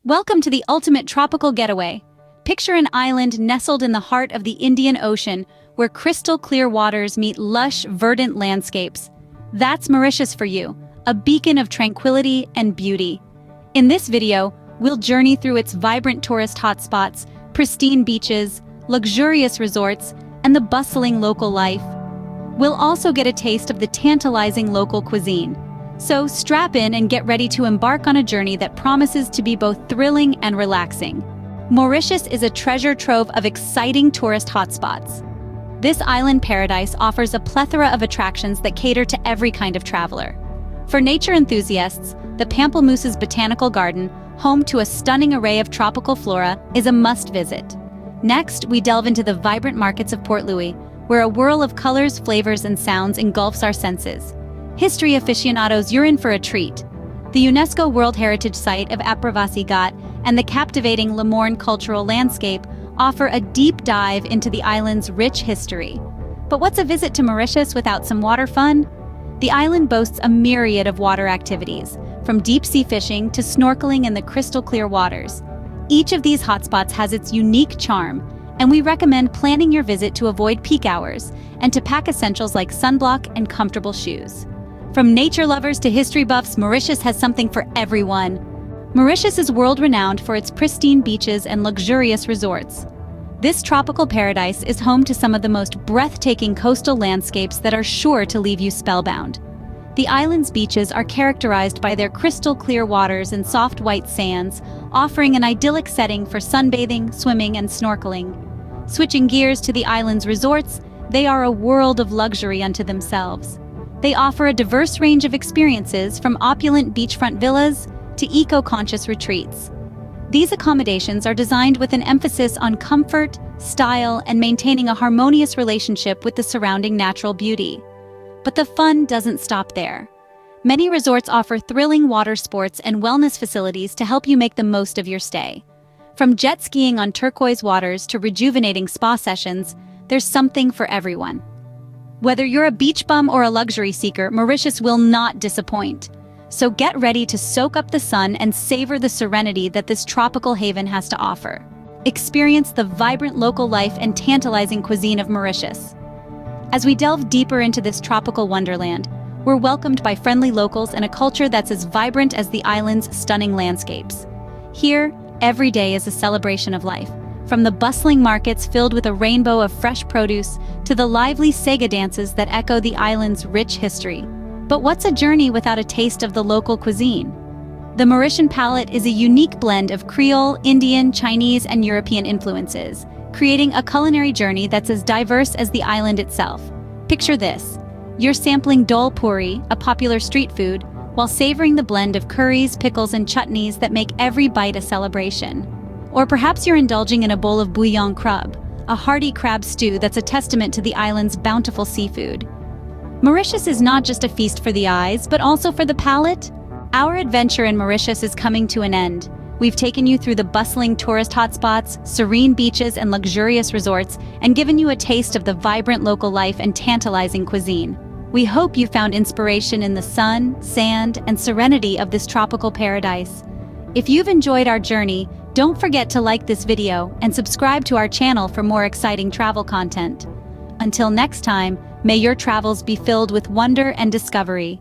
Welcome to the ultimate tropical getaway. Picture an island nestled in the heart of the Indian Ocean, where crystal-clear waters meet lush, verdant landscapes. That's Mauritius for you, a beacon of tranquility and beauty. In this video, we'll journey through its vibrant tourist hotspots, pristine beaches, luxurious resorts, and the bustling local life. We'll also get a taste of the tantalizing local cuisine. So strap in and get ready to embark on a journey that promises to be both thrilling and relaxing. Mauritius is a treasure trove of exciting tourist hotspots. This island paradise offers a plethora of attractions that cater to every kind of traveler. For nature enthusiasts, the Pamplemousses Botanical Garden, home to a stunning array of tropical flora, is a must-visit. Next, we delve into the vibrant markets of Port Louis, where a whirl of colors, flavors, and sounds engulfs our senses. History aficionados, you're in for a treat. The UNESCO World Heritage Site of Aprovasi Ghat and the captivating Le Morne cultural landscape offer a deep dive into the island's rich history. But what's a visit to Mauritius without some water fun? The island boasts a myriad of water activities, from deep-sea fishing to snorkeling in the crystal-clear waters. Each of these hotspots has its unique charm, and we recommend planning your visit to avoid peak hours and to pack essentials like sunblock and comfortable shoes. From nature lovers to history buffs, Mauritius has something for everyone. Mauritius is world-renowned for its pristine beaches and luxurious resorts. This tropical paradise is home to some of the most breathtaking coastal landscapes that are sure to leave you spellbound. The island's beaches are characterized by their crystal-clear waters and soft white sands, offering an idyllic setting for sunbathing, swimming, and snorkeling. Switching gears to the island's resorts, they are a world of luxury unto themselves. They offer a diverse range of experiences, from opulent beachfront villas to eco-conscious retreats. These accommodations are designed with an emphasis on comfort, style, and maintaining a harmonious relationship with the surrounding natural beauty. But the fun doesn't stop there. Many resorts offer thrilling water sports and wellness facilities to help you make the most of your stay. From jet skiing on turquoise waters to rejuvenating spa sessions, there's something for everyone. Whether you're a beach bum or a luxury seeker, Mauritius will not disappoint. So get ready to soak up the sun and savor the serenity that this tropical haven has to offer. Experience the vibrant local life and tantalizing cuisine of Mauritius. As we delve deeper into this tropical wonderland, we're welcomed by friendly locals and a culture that's as vibrant as the island's stunning landscapes. Here, every day is a celebration of life. From the bustling markets filled with a rainbow of fresh produce to the lively Sega dances that echo the island's rich history. But what's a journey without a taste of the local cuisine? The Mauritian palate is a unique blend of Creole, Indian, Chinese, and European influences, creating a culinary journey that's as diverse as the island itself. Picture this: you're sampling dol puri, a popular street food, while savoring the blend of curries, pickles, and chutneys that make every bite a celebration. Or perhaps you're indulging in a bowl of bouillon crab, a hearty crab stew that's a testament to the island's bountiful seafood. Mauritius is not just a feast for the eyes, but also for the palate. Our adventure in Mauritius is coming to an end. We've taken you through the bustling tourist hotspots, serene beaches, and luxurious resorts, and given you a taste of the vibrant local life and tantalizing cuisine. We hope you found inspiration in the sun, sand, and serenity of this tropical paradise. If you've enjoyed our journey, don't forget to like this video and subscribe to our channel for more exciting travel content. Until next time, may your travels be filled with wonder and discovery.